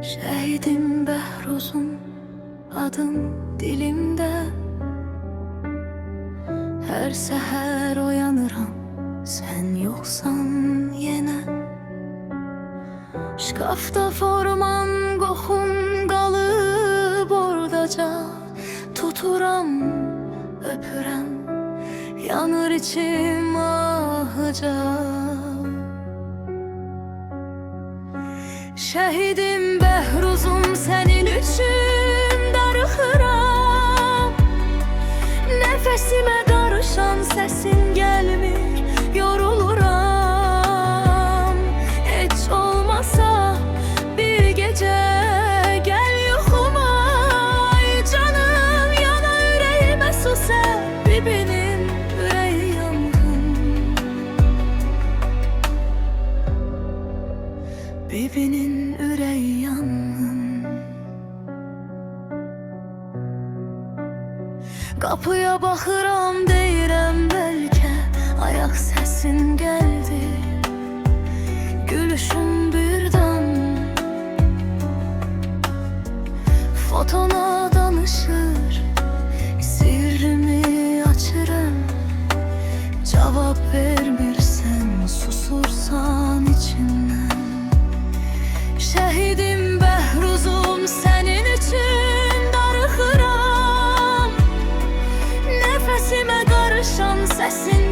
Şehidim Behruzum, adım dilimde. Her seher uyanıram, sen yoksan yenə. Şkafta forman qoxun qalıb ordaca. Tuturam, öpürəm, yanır içim ahıca. Şehidim Behruzum, senin üçün darıxıram. Nefesime karışan sesin gelmir, yoruluram. Hiç olmasa bir gece gel yuxuma. Ay canım, yana yüreğime su ser, Bibinin yüreği yangın. Bibinin yüreği yangın. Kapıya baxıram, deyirəm bəlkə ayaq səsin gəldi. Gülüşün birdən fotona danışır, sirrimi açıram. Cavab vermirsən, susursan içindən. Şehidim Behruzum, senin üçün darıxıram. Nefesime karışan sesin